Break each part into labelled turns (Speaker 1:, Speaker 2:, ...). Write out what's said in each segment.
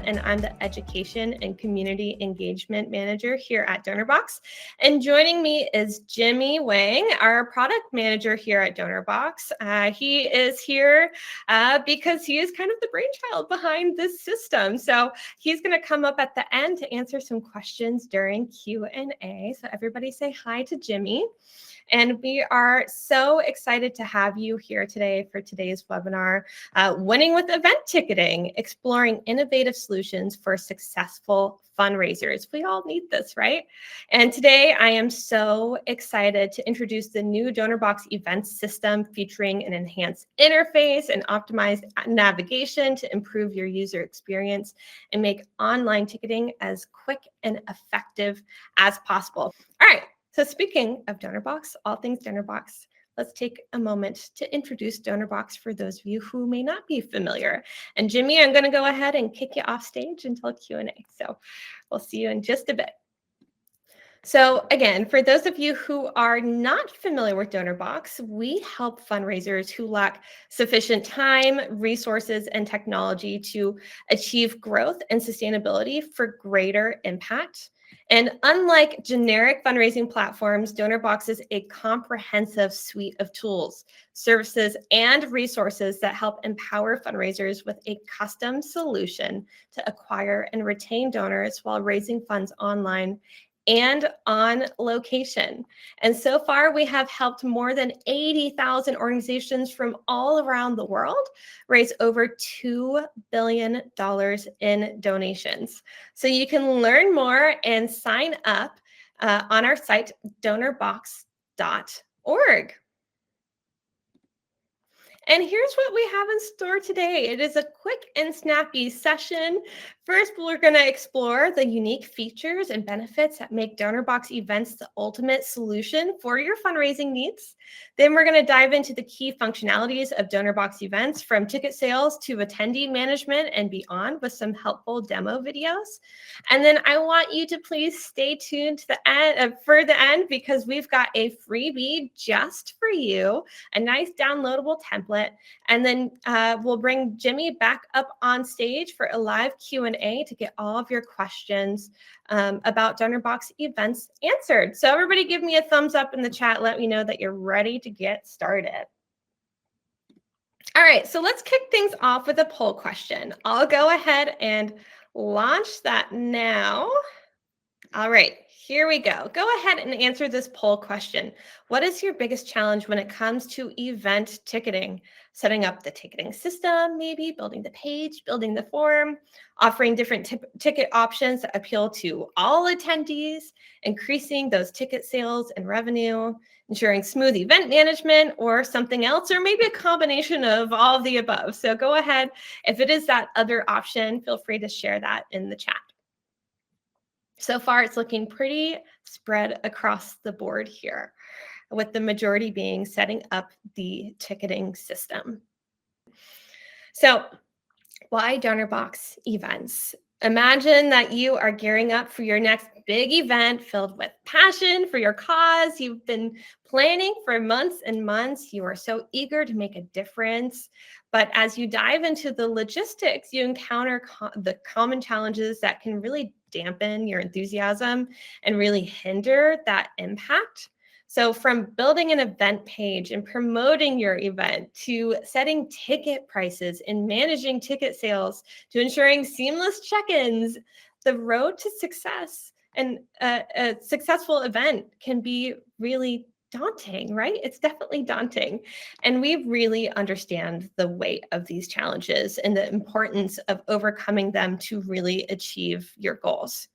Speaker 1: and I'm the Education and Community Engagement Manager here at Donorbox. And joining me is Jimmy Wang, our Product Manager here at Donorbox. He is here because he is kind of the brainchild behind this system. So he's going to come up at the end to answer some questions during Q&A. So everybody say hi to Jimmy. And we are so excited to have you here today for today's webinar, Winning with Event Ticketing, Exploring Innovative Solutions for Successful Fundraisers. We all need this, right? And today I am so excited to introduce the new Donorbox Events system featuring an enhanced interface and optimized navigation to improve your user experience and make online ticketing as quick and effective as possible. All right. So speaking of Donorbox, all things Donorbox, let's take a moment to introduce Donorbox for those of you who may not be familiar. And Jimmy, I'm going to go ahead and kick you off stage until Q&A. So we'll see you in just a bit. So again, for those of you who are not familiar with Donorbox, we help fundraisers who lack sufficient time, resources, and technology to achieve growth and sustainability for greater impact. And unlike generic fundraising platforms, Donorbox is a comprehensive suite of tools, services, and resources that help empower fundraisers with a custom solution to acquire and retain donors while raising funds online and on location. And so far, we have helped more than 80,000 organizations from all around the world raise over $2 billion in donations. So you can learn more and sign up on our site, donorbox.org. And here's what we have in store today. It is a quick and snappy session. First, we're going to explore the unique features and benefits that make Donorbox Events the ultimate solution for your fundraising needs. Then we're going to dive into the key functionalities of Donorbox Events, from ticket sales to attendee management and beyond, with some helpful demo videos. And then I want you to please stay tuned to the end, for the end, because we've got a freebie just for you, a nice downloadable template. And then we'll bring Jimmy back up on stage for a live Q&A to get all of your questions about Donorbox Events answered. So everybody give me a thumbs up in the chat. Let me know that you're ready to get started. All right, so let's kick things off with a poll question. I'll go ahead and launch that now. All right, here we go. Go ahead and answer this poll question. What is your biggest challenge when it comes to event ticketing? Setting up the ticketing system, maybe building the page, building the form, offering different ticket options that appeal to all attendees, increasing those ticket sales and revenue, ensuring smooth event management, or something else, or maybe a combination of all of the above. So go ahead. If it is that other option, feel free to share that in the chat. So far, it's looking pretty spread across the board here, with the majority being setting up the ticketing system. So why Donorbox Events? Imagine that you are gearing up for your next big event filled with passion for your cause. You've been planning for months and months. You are so eager to make a difference. But as you dive into the logistics, you encounter the common challenges that can really dampen your enthusiasm and really hinder that impact. So from building an event page and promoting your event, to setting ticket prices and managing ticket sales, to ensuring seamless check-ins, the road to success and a successful event can be really daunting, right? It's definitely daunting. And we really understand the weight of these challenges and the importance of overcoming them to really achieve your goals.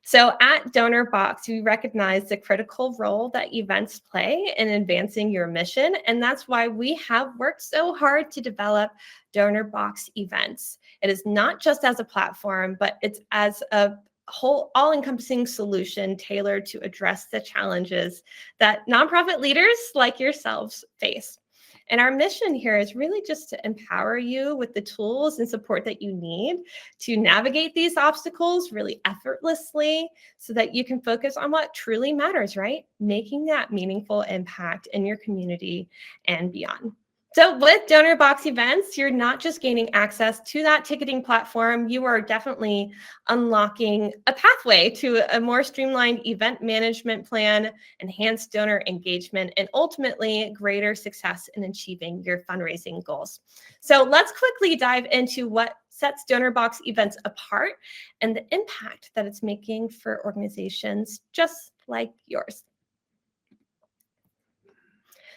Speaker 1: So at Donorbox, we recognize the critical role that events play in advancing your mission. And that's why we have worked so hard to develop Donorbox Events. It is not just as a platform, but it's as a whole all-encompassing solution tailored to address the challenges that nonprofit leaders like yourselves face. And our mission here is really just to empower you with the tools and support that you need to navigate these obstacles really effortlessly, so that you can focus on what truly matters, right? Making that meaningful impact in your community and beyond. So with Donorbox Events, you're not just gaining access to that ticketing platform, you are definitely unlocking a pathway to a more streamlined event management plan, enhanced donor engagement, and ultimately greater success in achieving your fundraising goals. So let's quickly dive into what sets Donorbox Events apart and the impact that it's making for organizations just like yours.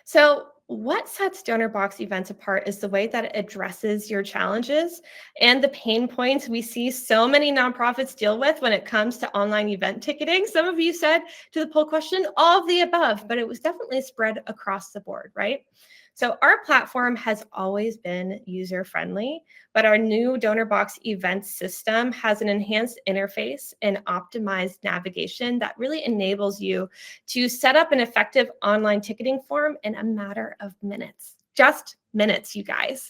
Speaker 1: So, what sets Donorbox Events apart is the way that it addresses your challenges and the pain points we see so many nonprofits deal with when it comes to online event ticketing. Some of you said to the poll question, all of the above, but it was definitely spread across the board, right? So, our platform has always been user friendly, but our new Donorbox Events system has an enhanced interface and optimized navigation that really enables you to set up an effective online ticketing form in a matter of minutes, just minutes, you guys.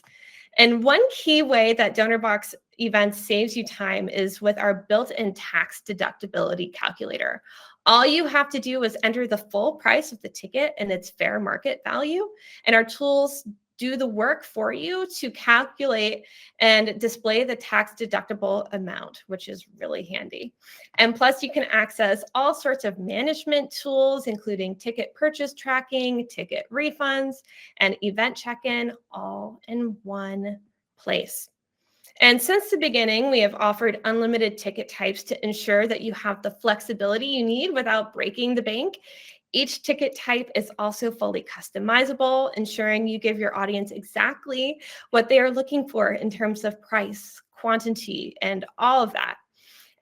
Speaker 1: And one key way that Donorbox Events saves you time is with our built-in tax deductibility calculator. All you have to do is enter the full price of the ticket and its fair market value, and our tools do the work for you to calculate and display the tax deductible amount, which is really handy. And plus, you can access all sorts of management tools, including ticket purchase tracking, ticket refunds, and event check-in, all in one place. And since the beginning, we have offered unlimited ticket types to ensure that you have the flexibility you need without breaking the bank. Each ticket type is also fully customizable, ensuring you give your audience exactly what they are looking for in terms of price, quantity, and all of that.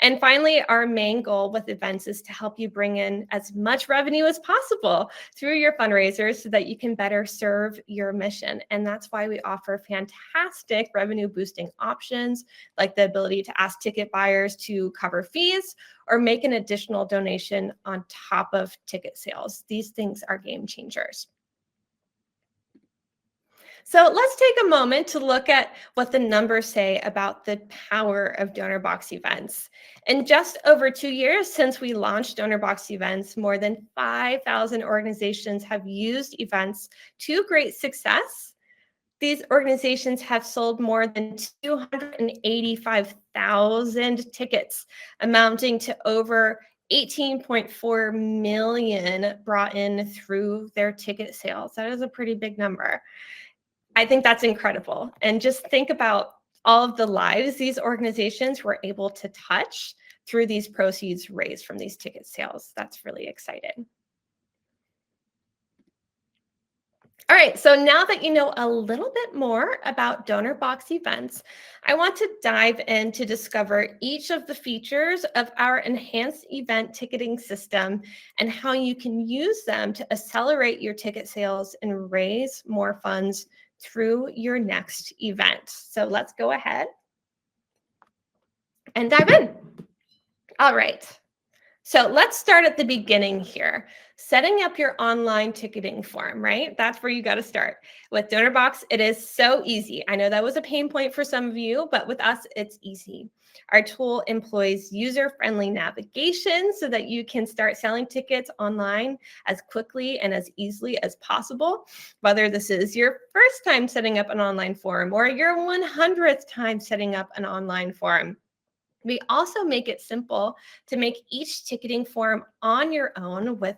Speaker 1: And finally, our main goal with events is to help you bring in as much revenue as possible through your fundraisers so that you can better serve your mission. And that's why we offer fantastic revenue boosting options, like the ability to ask ticket buyers to cover fees or make an additional donation on top of ticket sales. These things are game changers. So let's take a moment to look at what the numbers say about the power of Donorbox Events. In just over 2 years since we launched Donorbox Events, more than 5,000 organizations have used events to great success. These organizations have sold more than 285,000 tickets, amounting to over 18.4 million brought in through their ticket sales. That is a pretty big number. I think that's incredible. And just think about all of the lives these organizations were able to touch through these proceeds raised from these ticket sales. That's really exciting. All right, so now that you know a little bit more about Donorbox Events, I want to dive in to discover each of the features of our enhanced event ticketing system and how you can use them to accelerate your ticket sales and raise more funds through your next event. So let's go ahead and dive in. All right. So let's start at the beginning here. Setting up your online ticketing form, right? That's where you got to start. With Donorbox, it is so easy. I know that was a pain point for some of you, but with us, it's easy. Our tool employs user-friendly navigation so that you can start selling tickets online as quickly and as easily as possible, whether this is your first time setting up an online form or your 100th time setting up an online form. We also make it simple to make each ticketing form on your own with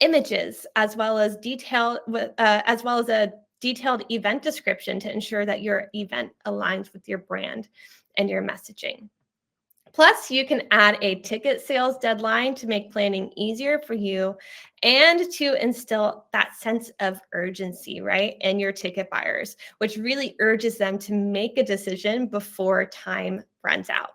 Speaker 1: images as well as a detailed event description to ensure that your event aligns with your brand and your messaging. Plus, you can add a ticket sales deadline to make planning easier for you and to instill that sense of urgency, right, in your ticket buyers, which really urges them to make a decision before time runs out.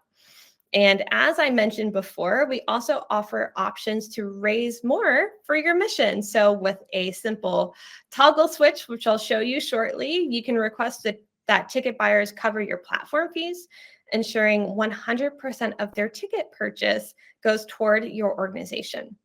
Speaker 1: And as I mentioned before, we also offer options to raise more for your mission. So with a simple toggle switch, which I'll show you shortly, you can request that ticket buyers cover your platform fees, ensuring 100% of their ticket purchase goes toward your organization.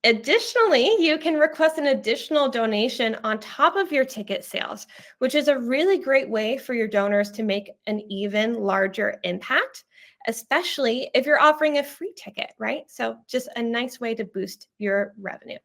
Speaker 1: Additionally, you can request an additional donation on top of your ticket sales, which is a really great way for your donors to make an even larger impact, especially if you're offering a free ticket, right? So just a nice way to boost your revenue.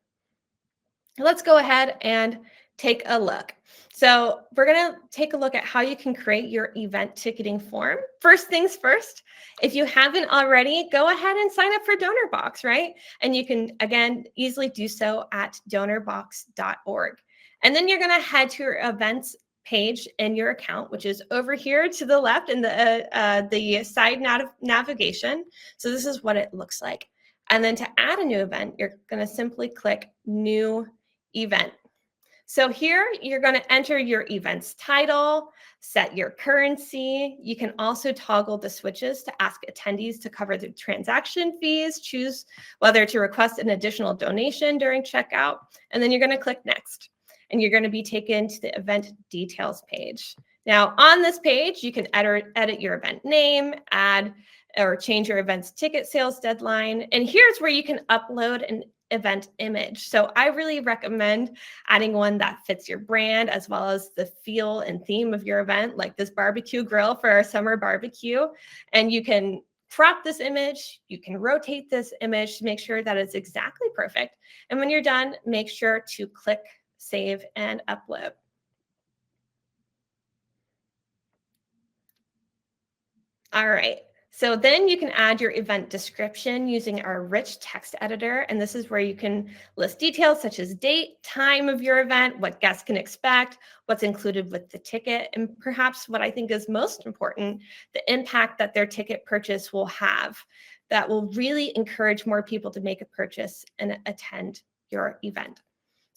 Speaker 1: Let's go ahead and take a look. So we're going to take a look at how you can create your event ticketing form. First things first, if you haven't already, go ahead and sign up for Donorbox, right? And you can, again, easily do so at donorbox.org. And then you're going to head to your events page in your account, which is over here to the left in the side navigation. So this is what it looks like. And then to add a new event, you're going to simply click New Event. So here you're going to enter your event's title, set your currency. You can also toggle the switches to ask attendees to cover the transaction fees, choose whether to request an additional donation during checkout, and then you're going to click Next. And you're going to be taken to the event details page. Now, on this page, you can edit your event name, add or change your event's ticket sales deadline. And here's where you can upload an event image. So I really recommend adding one that fits your brand as well as the feel and theme of your event, like this barbecue grill for our summer barbecue. And you can crop this image, you can rotate this image to make sure that it's exactly perfect. And when you're done, make sure to click Save and Upload. All right. So then you can add your event description using our rich text editor. And this is where you can list details such as date, time of your event, what guests can expect, what's included with the ticket, and perhaps what I think is most important, the impact that their ticket purchase will have that will really encourage more people to make a purchase and attend your event.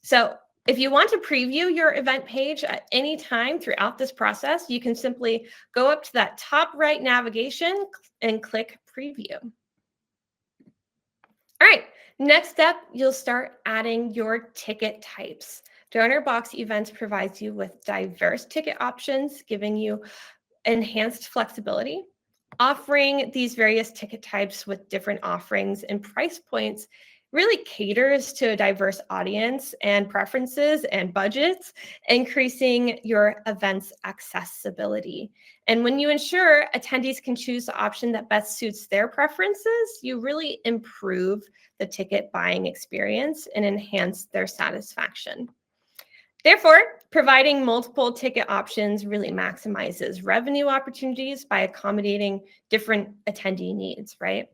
Speaker 1: So if you want to preview your event page at any time throughout this process, you can simply go up to that top right navigation and click Preview. All right, next up, you'll start adding your ticket types. Donorbox Events provides you with diverse ticket options, giving you enhanced flexibility. Offering these various ticket types with different offerings and price points really caters to a diverse audience and preferences and budgets, increasing your event's accessibility. And when you ensure attendees can choose the option that best suits their preferences, you really improve the ticket buying experience and enhance their satisfaction. Therefore, providing multiple ticket options really maximizes revenue opportunities by accommodating different attendee needs, right?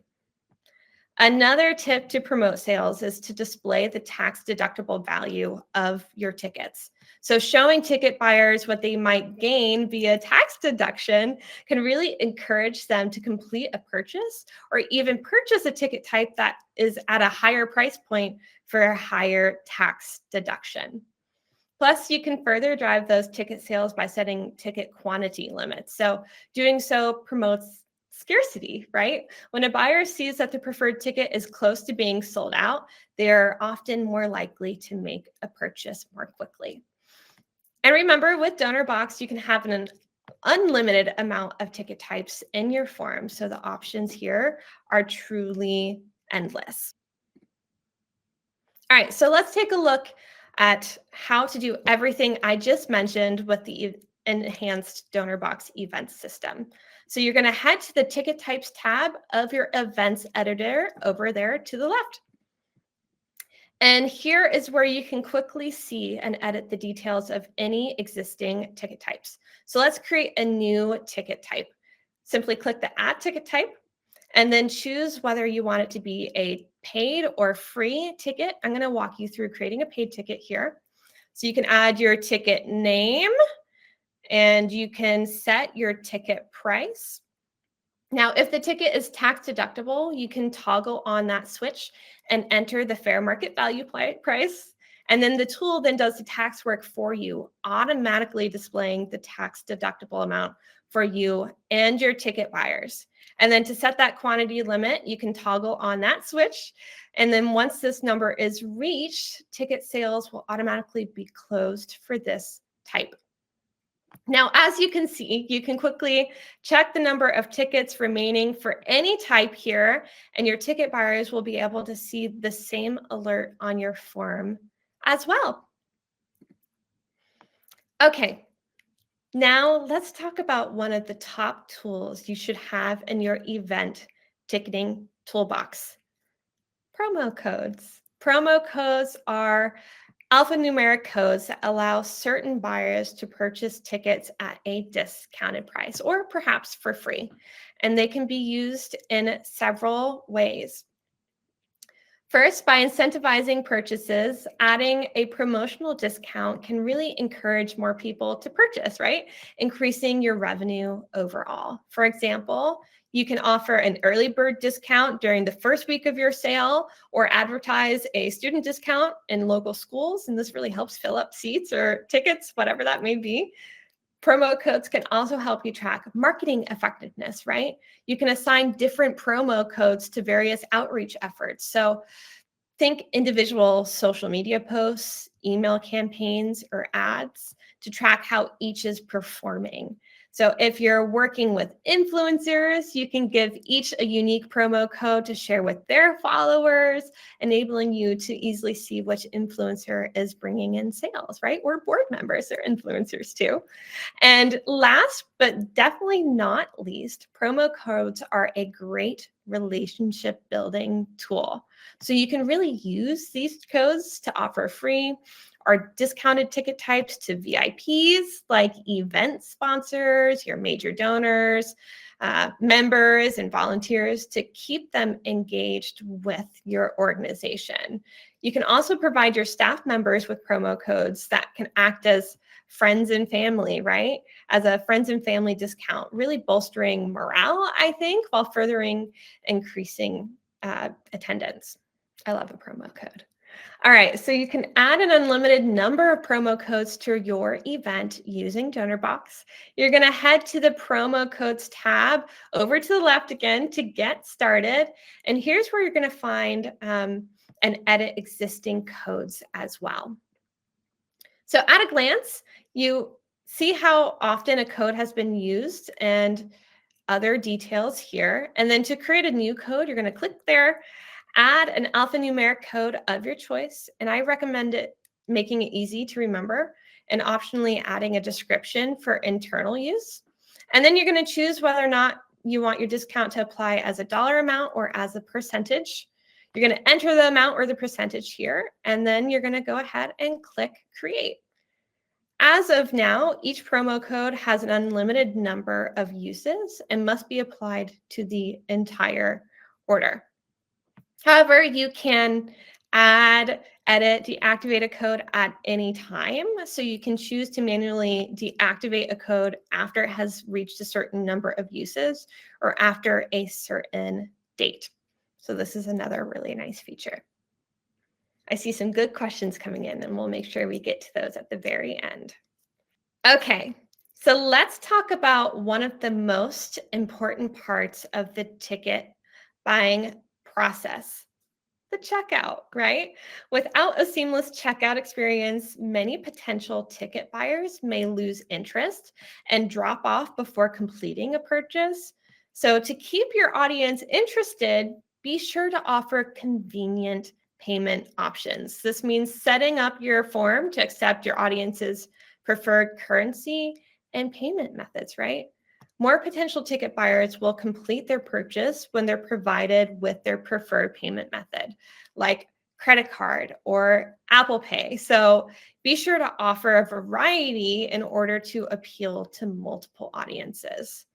Speaker 1: Another tip to promote sales is to display the tax deductible value of your tickets. So showing ticket buyers what they might gain via tax deduction can really encourage them to complete a purchase or even purchase a ticket type that is at a higher price point for a higher tax deduction. Plus, you can further drive those ticket sales by setting ticket quantity limits. So doing so promotes scarcity, right? When a buyer sees that the preferred ticket is close to being sold out, they're often more likely to make a purchase more quickly. And remember, with Donorbox, you can have an unlimited amount of ticket types in your form. So the options here are truly endless. All right, so let's take a look at how to do everything I just mentioned with the enhanced Donorbox events system. So you're going to head to the Ticket Types tab of your events editor over there to the left. And here is where you can quickly see and edit the details of any existing ticket types. So let's create a new ticket type. Simply click the Add Ticket Type and then choose whether you want it to be a paid or free ticket. I'm going to walk you through creating a paid ticket here. So you can add your ticket name and you can set your ticket price. Now, if the ticket is tax deductible, you can toggle on that switch and enter the fair market value price. And then the tool then does the tax work for you, automatically displaying the tax deductible amount for you and your ticket buyers. And then to set that quantity limit, you can toggle on that switch. And then once this number is reached, ticket sales will automatically be closed for this type. Now, as you can see, you can quickly check the number of tickets remaining for any type here, and your ticket buyers will be able to see the same alert on your form as well. Okay, now let's talk about one of the top tools you should have in your event ticketing toolbox: promo codes. Promo codes are alphanumeric codes that allow certain buyers to purchase tickets at a discounted price or perhaps for free. And they can be used in several ways. First, by incentivizing purchases, adding a promotional discount can really encourage more people to purchase, right? Increasing your revenue overall. For example, you can offer an early bird discount during the first week of your sale or advertise a student discount in local schools. And this really helps fill up seats or tickets, whatever that may be. Promo codes can also help you track marketing effectiveness, right? You can assign different promo codes to various outreach efforts. So think individual social media posts, email campaigns, or ads to track how each is performing. So if you're working with influencers, you can give each a unique promo code to share with their followers, enabling you to easily see which influencer is bringing in sales, right? Or board members are influencers too. And last, but definitely not least, promo codes are a great relationship building tool. So you can really use these codes to offer free or discounted ticket types to VIPs like event sponsors, your major donors, members, and volunteers to keep them engaged with your organization. You can also provide your staff members with promo codes that can act as friends and family, right? As a friends and family discount, really bolstering morale, I think, while furthering increasing attendance. I love a promo code. All right, so you can add an unlimited number of promo codes to your event using Donorbox. You're going to head to the promo codes tab over to the left again to get started. And here's where you're going to find and edit existing codes as well. So at a glance, you see how often a code has been used and other details here. And then to create a new code, you're going to click there, add an alphanumeric code of your choice. And I recommend it making it easy to remember and optionally adding a description for internal use. And then you're going to choose whether or not you want your discount to apply as a dollar amount or as a percentage. You're going to enter the amount or the percentage here, and then you're going to go ahead and click create. As of now, each promo code has an unlimited number of uses and must be applied to the entire order. However, you can add, edit, deactivate a code at any time. So you can choose to manually deactivate a code after it has reached a certain number of uses or after a certain date. So this is another really nice feature. I see some good questions coming in, and we'll make sure we get to those at the very end. Okay, so let's talk about one of the most important parts of the ticket buying process, the checkout, right? Without a seamless checkout experience, many potential ticket buyers may lose interest and drop off before completing a purchase. So to keep your audience interested, be sure to offer convenient payment options. This means setting up your form to accept your audience's preferred currency and payment methods, right? More potential ticket buyers will complete their purchase when they're provided with their preferred payment method, like credit card or Apple Pay. So be sure to offer a variety in order to appeal to multiple audiences.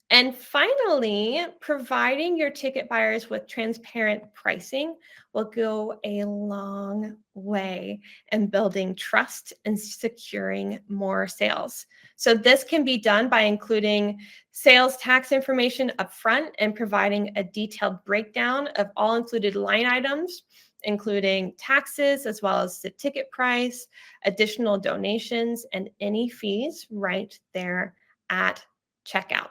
Speaker 1: And finally, providing your ticket buyers with transparent pricing will go a long way in building trust and securing more sales. So this can be done by including sales tax information upfront and providing a detailed breakdown of all included line items, including taxes as well as the ticket price, additional donations, and any fees right there at checkout.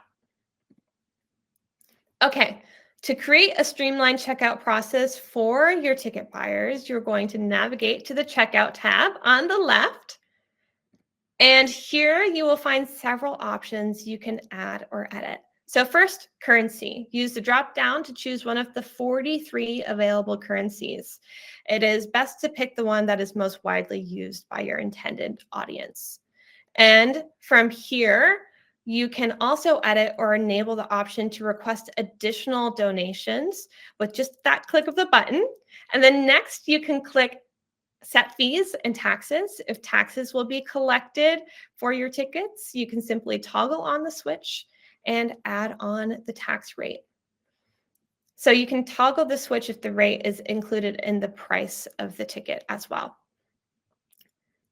Speaker 1: Okay, to create a streamlined checkout process for your ticket buyers, you're going to navigate to the Checkout tab on the left. And here you will find several options you can add or edit. So first, currency. Use the drop down to choose one of the 43 available currencies. It is best to pick the one that is most widely used by your intended audience. And from here, you can also edit or enable the option to request additional donations with just that click of the button. And then next, you can click set fees and taxes. If taxes will be collected for your tickets, you can simply toggle on the switch and add on the tax rate. So you can toggle the switch if the rate is included in the price of the ticket as well.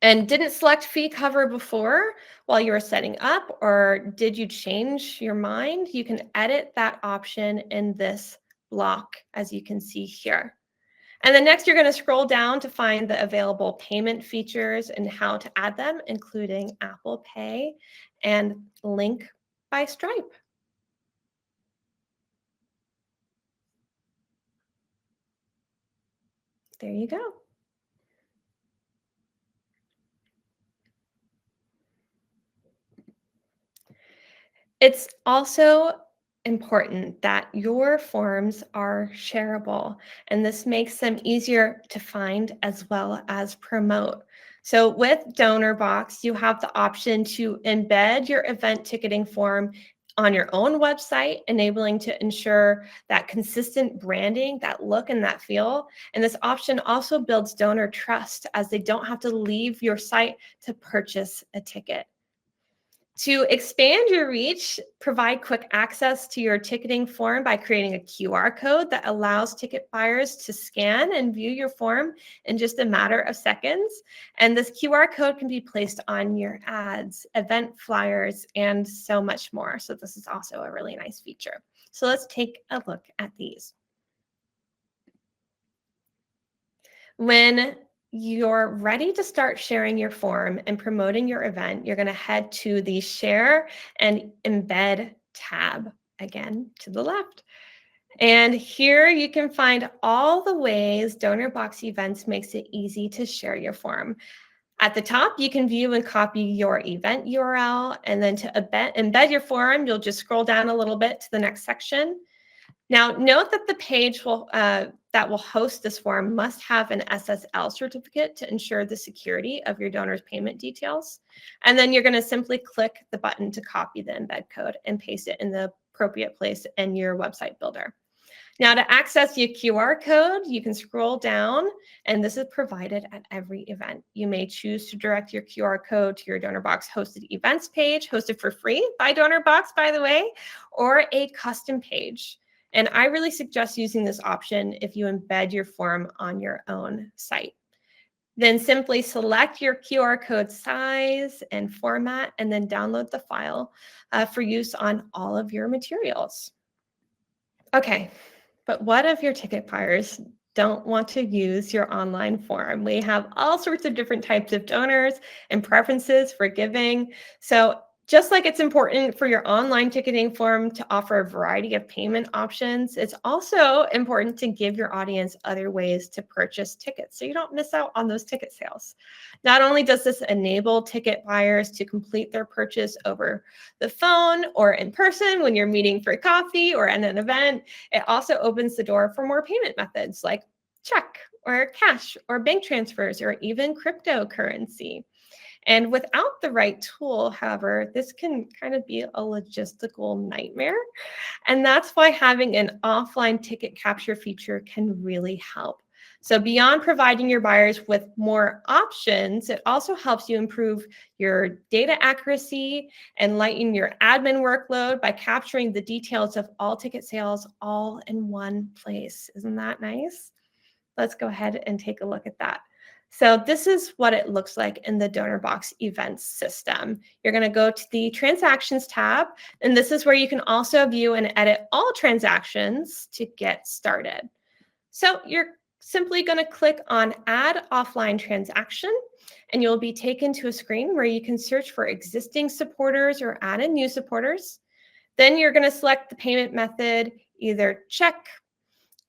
Speaker 1: And didn't select fee cover before while you were setting up, or did you change your mind? You can edit that option in this block, as you can see here. And then next, you're going to scroll down to find the available payment features and how to add them, including Apple Pay and Link by Stripe. There you go. It's also important that your forms are shareable, and this makes them easier to find as well as promote. So with Donorbox, you have the option to embed your event ticketing form on your own website, enabling to ensure that consistent branding, that look and that feel. And this option also builds donor trust, as they don't have to leave your site to purchase a ticket. To expand your reach, provide quick access to your ticketing form by creating a QR code that allows ticket buyers to scan and view your form in just a matter of seconds. And this QR code can be placed on your ads, event flyers, and so much more. So this is also a really nice feature. So let's take a look at these. When you're ready to start sharing your form and promoting your event, you're going to head to the Share and Embed tab, again to the left. And here you can find all the ways Donorbox Events makes it easy to share your form. At the top, you can view and copy your event URL, and then to embed your form, you'll just scroll down a little bit to the next section. Now, note that the page that will host this form must have an SSL certificate to ensure the security of your donor's payment details. And then you're going to simply click the button to copy the embed code and paste it in the appropriate place in your website builder. Now, to access your QR code, you can scroll down, and this is provided at every event. You may choose to direct your QR code to your Donorbox hosted events page, hosted for free by Donorbox, by the way, or a custom page. And I really suggest using this option if you embed your form on your own site. Then simply select your QR code size and format, and then download the file for use on all of your materials. Okay, but what if your ticket buyers don't want to use your online form? We have all sorts of different types of donors and preferences for giving. So just like it's important for your online ticketing form to offer a variety of payment options, it's also important to give your audience other ways to purchase tickets so you don't miss out on those ticket sales. Not only does this enable ticket buyers to complete their purchase over the phone or in person when you're meeting for coffee or at an event, it also opens the door for more payment methods like check or cash or bank transfers or even cryptocurrency. And without the right tool, however, this can kind of be a logistical nightmare. And that's why having an offline ticket capture feature can really help. So beyond providing your buyers with more options, it also helps you improve your data accuracy and lighten your admin workload by capturing the details of all ticket sales all in one place. Isn't that nice? Let's go ahead and take a look at that. So this is what it looks like in the Donorbox Events system. You're going to go to the Transactions tab, and this is where you can also view and edit all transactions to get started. So you're simply going to click on Add Offline Transaction, and you'll be taken to a screen where you can search for existing supporters or add in new supporters. Then you're going to select the payment method, either check,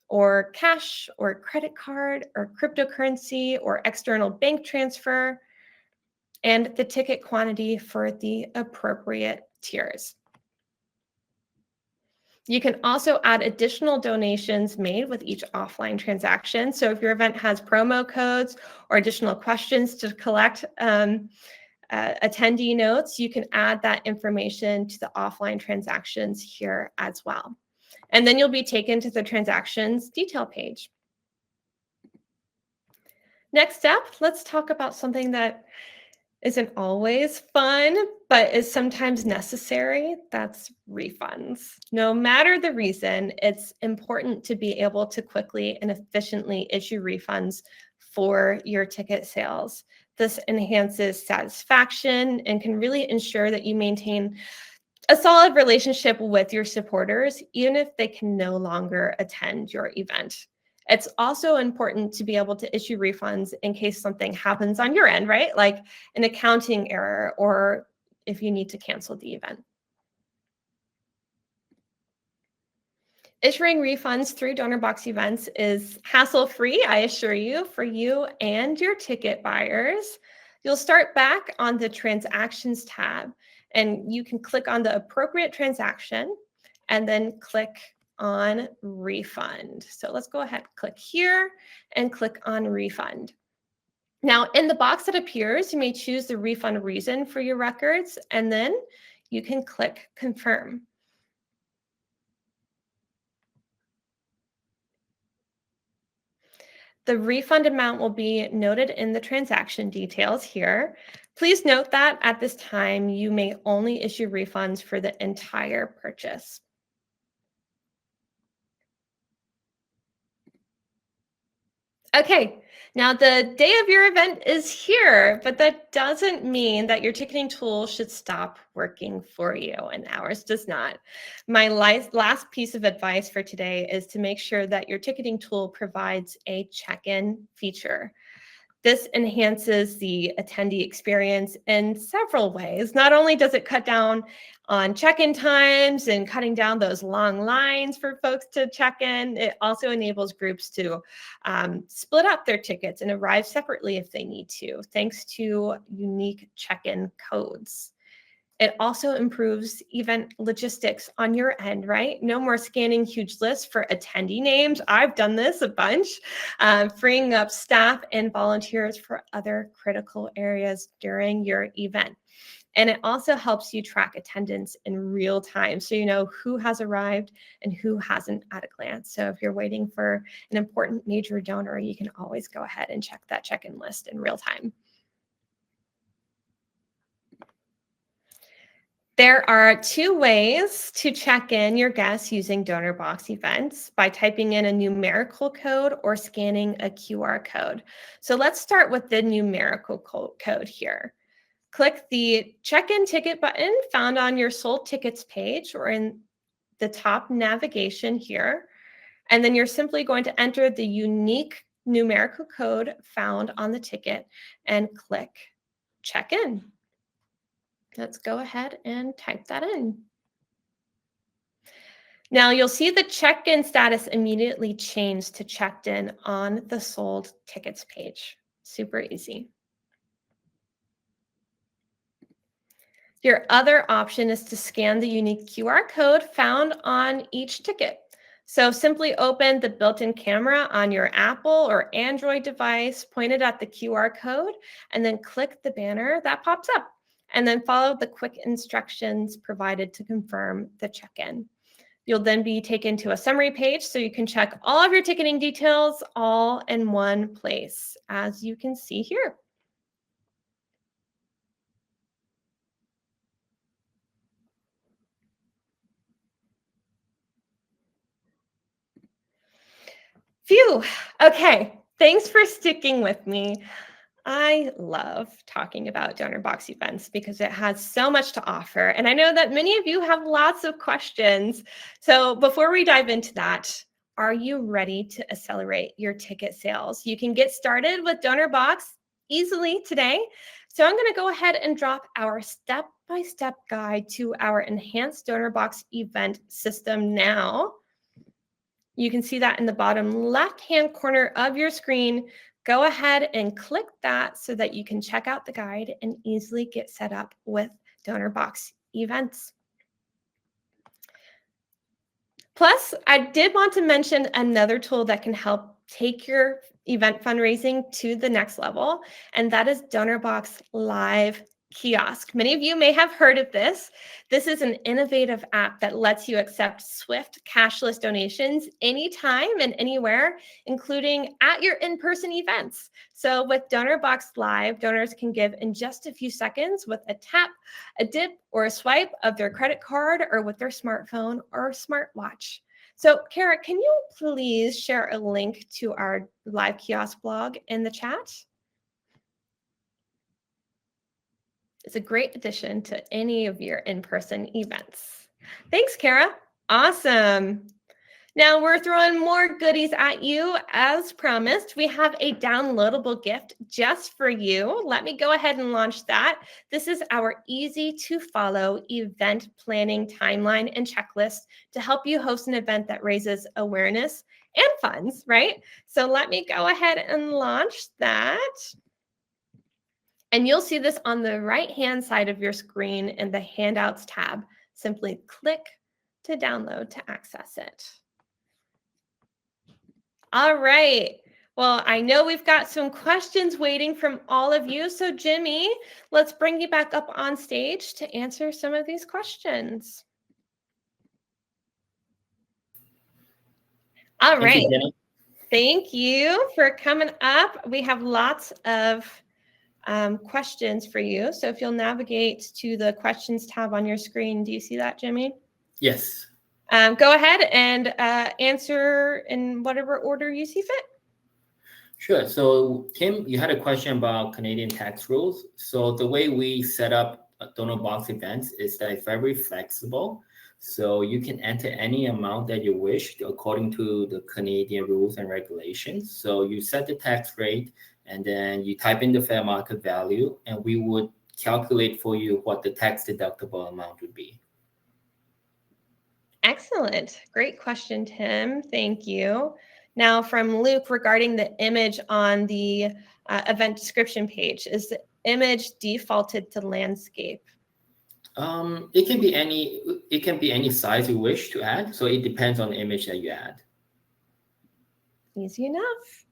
Speaker 1: or cash, or credit card, or cryptocurrency, or external bank transfer, and the ticket quantity for the appropriate tiers. You can also add additional donations made with each offline transaction. So if your event has promo codes or additional questions to collect attendee notes, you can add that information to the offline transactions here as well. And then you'll be taken to the transactions detail page. Next up, let's talk about something that isn't always fun, but is sometimes necessary. That's refunds. No matter the reason, it's important to be able to quickly and efficiently issue refunds for your ticket sales. This enhances satisfaction and can really ensure that you maintain a solid relationship with your supporters, even if they can no longer attend your event. It's also important to be able to issue refunds in case something happens on your end, right? Like an accounting error or if you need to cancel the event. Issuing refunds through Donorbox Events is hassle-free, I assure you, for you and your ticket buyers. You'll start back on the Transactions tab, and you can click on the appropriate transaction and then click on Refund. So let's go ahead, click here, and click on Refund. Now, in the box that appears, you may choose the refund reason for your records, and then you can click Confirm. The refund amount will be noted in the transaction details here. Please note that at this time, you may only issue refunds for the entire purchase. Okay, now the day of your event is here, but that doesn't mean that your ticketing tool should stop working for you, and ours does not. My last piece of advice for today is to make sure that your ticketing tool provides a check-in feature. This enhances the attendee experience in several ways. Not only does it cut down on check-in times and cutting down those long lines for folks to check in, it also enables groups to split up their tickets and arrive separately if they need to, thanks to unique check-in codes. It also improves event logistics on your end, right? No more scanning huge lists for attendee names. I've done this a bunch, freeing up staff and volunteers for other critical areas during your event. And it also helps you track attendance in real time, so you know who has arrived and who hasn't at a glance. So if you're waiting for an important major donor, you can always go ahead and check that check-in list in real time. There are two ways to check in your guests using Donorbox Events: by typing in a numerical code or scanning a QR code. So let's start with the numerical code here. Click the check-in ticket button found on your sold tickets page or in the top navigation here. And then you're simply going to enter the unique numerical code found on the ticket and click check in. Let's go ahead and type that in. Now you'll see the check-in status immediately change to checked in on the sold tickets page. Super easy. Your other option is to scan the unique QR code found on each ticket. So simply open the built-in camera on your Apple or Android device, point it at the QR code, and then click the banner that pops up. And then follow the quick instructions provided to confirm the check-in. You'll then be taken to a summary page so you can check all of your ticketing details all in one place, as you can see here. Phew. Okay. Thanks for sticking with me. I love talking about Donorbox Events because it has so much to offer. And I know that many of you have lots of questions. So before we dive into that, are you ready to accelerate your ticket sales? You can get started with Donorbox easily today. So I'm going to go ahead and drop our step-by-step guide to our enhanced Donorbox event system now. You can see that in the bottom left-hand corner of your screen. Go ahead and click that so that you can check out the guide and easily get set up with Donorbox Events. Plus, I did want to mention another tool that can help take your event fundraising to the next level, and that is Donorbox Live Kiosk. Many of you may have heard of this. This is an innovative app that lets you accept swift cashless donations anytime and anywhere, including at your in-person events. So with Donorbox Live, donors can give in just a few seconds with a tap, a dip, or a swipe of their credit card or with their smartphone or smartwatch. So Kara, can you please share a link to our live kiosk blog in the chat? It's a great addition to any of your in-person events. Thanks, Kara. Awesome. Now we're throwing more goodies at you. As promised, we have a downloadable gift just for you. Let me go ahead and launch that. This is our easy to follow event planning timeline and checklist to help you host an event that raises awareness and funds, right? So let me go ahead and launch that. And you'll see this on the right-hand side of your screen in the Handouts tab. Simply click to download to access it. All right. Well, I know we've got some questions waiting from all of you. So Jimmy, let's bring you back up on stage to answer some of these questions. All right. Thank you for coming up. We have lots of questions for you. So if you'll navigate to the questions tab on your screen, do you see that, Jimmy?
Speaker 2: Yes.
Speaker 1: Go ahead and answer in whatever order you see fit.
Speaker 2: Sure. So Kim, you had a question about Canadian tax rules. So the way we set up Donorbox Events is that it's very flexible. So you can enter any amount that you wish according to the Canadian rules and regulations. So you set the tax rate and then you type in the fair market value and we would calculate for you what the tax deductible amount would be.
Speaker 1: Excellent. Great question, Tim. Thank you. Now from Luke regarding the image on the event description page, is the image defaulted to landscape?
Speaker 2: It can be any size you wish to add. So it depends on the image that you add.
Speaker 1: Easy enough.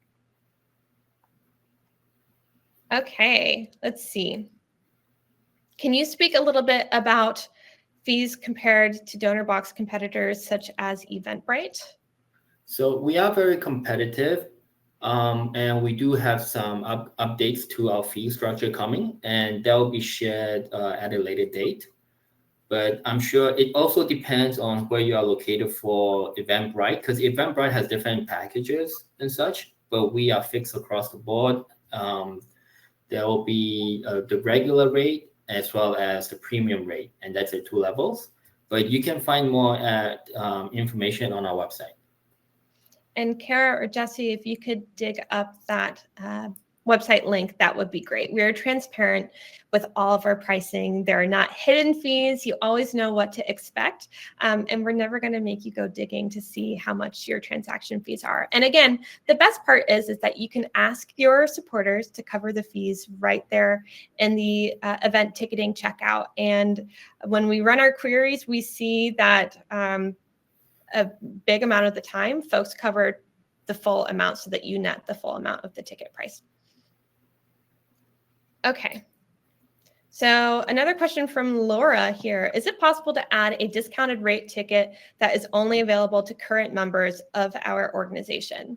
Speaker 1: Okay, let's see. Can you speak a little bit about fees compared to Donorbox competitors such as Eventbrite?
Speaker 2: So we are very competitive, and we do have some updates to our fee structure coming, and that will be shared at a later date. But I'm sure it also depends on where you are located for Eventbrite, because Eventbrite has different packages and such, but we are fixed across the board. There will be the regular rate as well as the premium rate, and that's at 2 levels. But you can find more information on our website.
Speaker 1: And Kara or Jesse, if you could dig up that website link, that would be great. We are transparent with all of our pricing. There are not hidden fees. You always know what to expect. And we're never going to make you go digging to see how much your transaction fees are. And again, the best part is that you can ask your supporters to cover the fees right there in the event ticketing checkout. And when we run our queries, we see that a big amount of the time, folks cover the full amount so that you net the full amount of the ticket price. Okay. So another question from Laura here. Is it possible to add a discounted rate ticket that is only available to current members of our organization?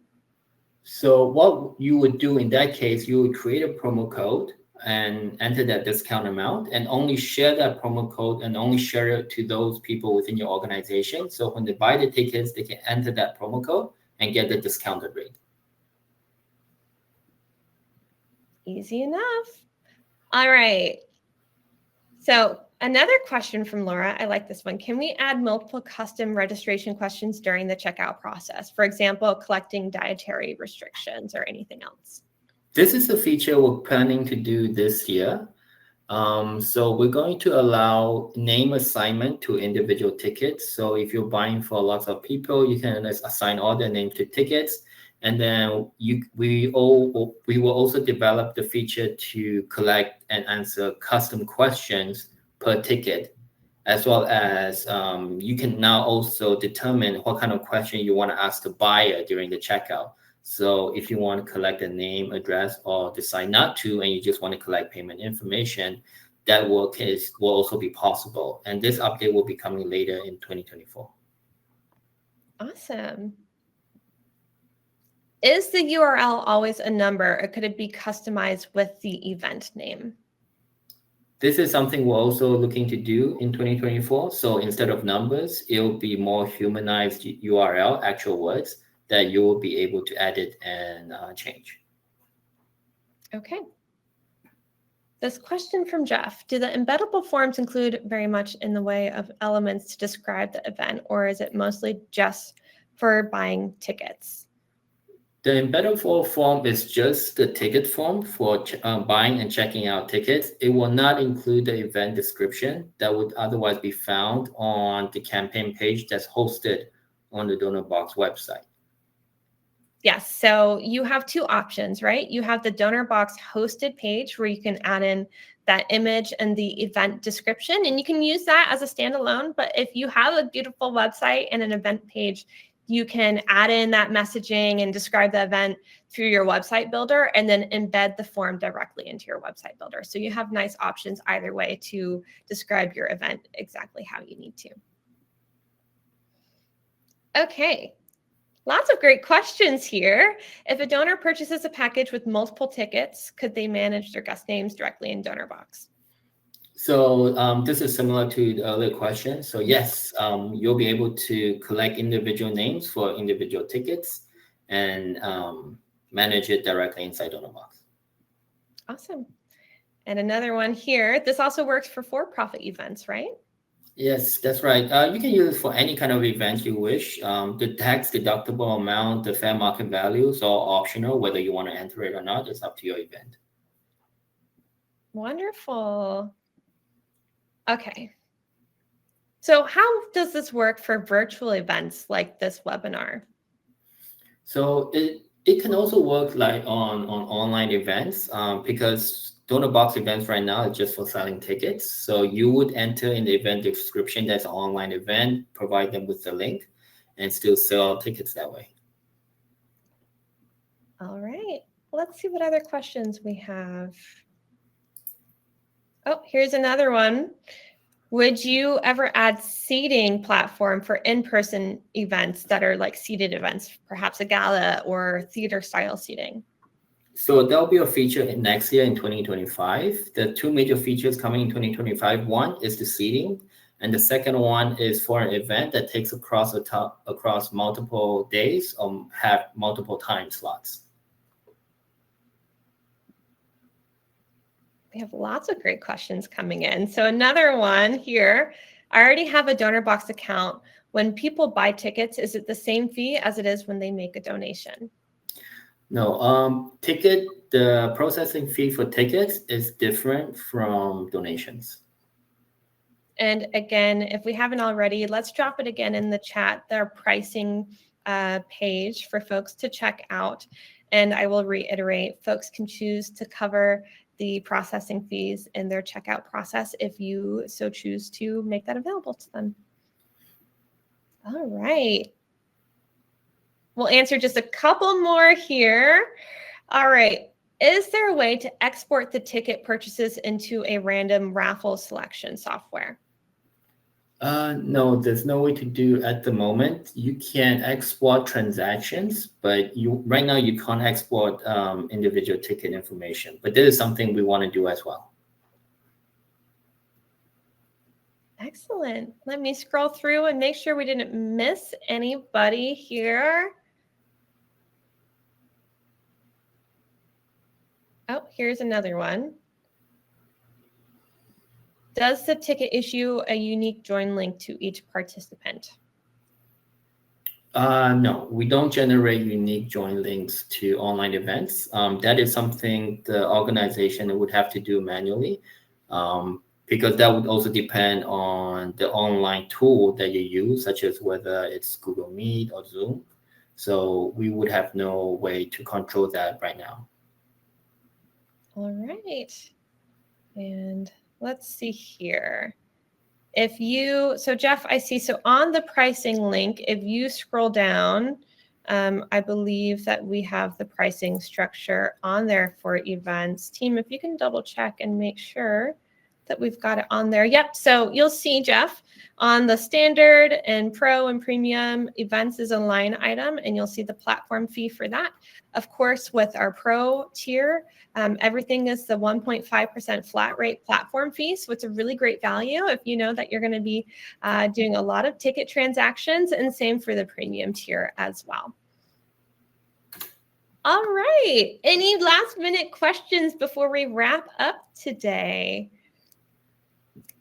Speaker 2: So what you would do in that case, you would create a promo code and enter that discount amount and only share that promo code and only share it to those people within your organization. So when they buy the tickets, they can enter that promo code and get the discounted rate.
Speaker 1: Easy enough. All right. So another question from Laura, I like this one. Can we add multiple custom registration questions during the checkout process? For example, collecting dietary restrictions or anything else?
Speaker 2: This is a feature we're planning to do this year. So we're going to allow name assignment to individual tickets. So if you're buying for lots of people, you can assign all their names to tickets. And then we will also develop the feature to collect and answer custom questions per ticket, as well as you can now also determine what kind of question you want to ask the buyer during the checkout. So if you want to collect a name, address, or decide not to, and you just want to collect payment information, that will also be possible. And this update will be coming later in 2024.
Speaker 1: Awesome. Is the URL always a number, or could it be customized with the event name?
Speaker 2: This is something we're also looking to do in 2024. So instead of numbers, it will be more humanized URL, actual words that you will be able to edit and change.
Speaker 1: Okay. This question from Jeff: do the embeddable forms include very much in the way of elements to describe the event, or is it mostly just for buying tickets?
Speaker 2: The embeddable form is just the ticket form for buying and checking out tickets. It will not include the event description that would otherwise be found on the campaign page that's hosted on the Donorbox website.
Speaker 1: Yes, so you have two options, right? You have the Donorbox hosted page where you can add in that image and the event description, and you can use that as a standalone. But if you have a beautiful website and an event page, you can add in that messaging and describe the event through your website builder and then embed the form directly into your website builder. So you have nice options either way to describe your event exactly how you need to. Okay. Lots of great questions here. If a donor purchases a package with multiple tickets, could they manage their guest names directly in Donorbox?
Speaker 2: So this is similar to the earlier question. So yes, you'll be able to collect individual names for individual tickets and manage it directly inside Donorbox.
Speaker 1: Awesome. And another one here. This also works for for-profit events, right?
Speaker 2: Yes, that's right. You can use it for any kind of event you wish. The tax deductible amount, the fair market value is all optional, whether you want to enter it or not. It's up to your event.
Speaker 1: Wonderful. Okay. So how does this work for virtual events like this webinar?
Speaker 2: So it can also work like on online events because Donorbox events right now is just for selling tickets. So you would enter in the event description that's an online event, provide them with the link, and still sell tickets that way.
Speaker 1: All right. Let's see what other questions we have. Oh, here's another one. Would you ever add seating platform for in-person events that are like seated events, perhaps a gala or theater style seating?
Speaker 2: So there'll be a feature next year in 2025. The two major features coming in 2025, one is the seating, and the second one is for an event that takes across multiple days or have multiple time slots.
Speaker 1: We have lots of great questions coming in. So another one here, I already have a Donorbox account. When people buy tickets, is it the same fee as it is when they make a donation?
Speaker 2: No, the processing fee for tickets is different from donations.
Speaker 1: And again, if we haven't already, let's drop it again in the chat, their pricing page for folks to check out. And I will reiterate, folks can choose to cover the processing fees in their checkout process if you so choose to make that available to them. All right. We'll answer just a couple more here. All right. Is there a way to export the ticket purchases into a random raffle selection software?
Speaker 2: No, there's no way to do at the moment. You can export transactions, but right now you can't export individual ticket information. But this is something we want to do as well.
Speaker 1: Excellent. Let me scroll through and make sure we didn't miss anybody here. Oh, here's another one. Does the ticket issue a unique join link to each participant?
Speaker 2: No, we don't generate unique join links to online events. That is something the organization would have to do manually because that would also depend on the online tool that you use, such as whether it's Google Meet or Zoom. So we would have no way to control that right now.
Speaker 1: All right. And let's see here. So Jeff, I see, so on the pricing link, if you scroll down, I believe that we have the pricing structure on there for events. Team, if you can double check and make sure that we've got it on there. Yep. So you'll see, Jeff, on the standard and pro and premium events is a line item, and you'll see the platform fee for that. Of course, with our pro tier, everything is the 1.5% flat rate platform fee. So it's a really great value if you know that you're going to be doing a lot of ticket transactions, and same for the premium tier as well. All right. Any last minute questions before we wrap up today?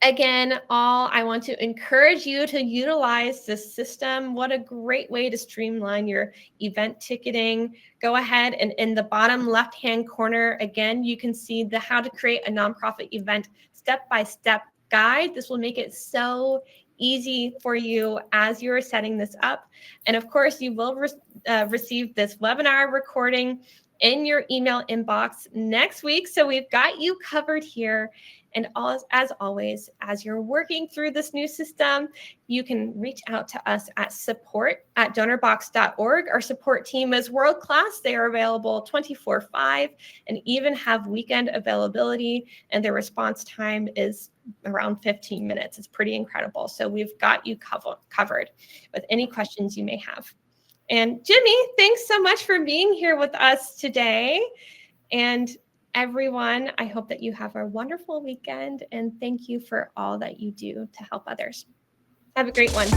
Speaker 1: Again, I want to encourage you to utilize this system. What a great way to streamline your event ticketing. Go ahead and in the bottom left-hand corner, again, you can see the how to create a nonprofit event step-by-step guide. This will make it so easy for you as you're setting this up. And of course, you will receive this webinar recording in your email inbox next week. So we've got you covered here. And as always, as you're working through this new system, you can reach out to us at support@donorbox.org. Our support team is world-class. They are available 24/5 and even have weekend availability. And their response time is around 15 minutes. It's pretty incredible. So we've got you covered with any questions you may have. And Jimmy, thanks so much for being here with us today. And everyone, I hope that you have a wonderful weekend, and thank you for all that you do to help others. Have a great one.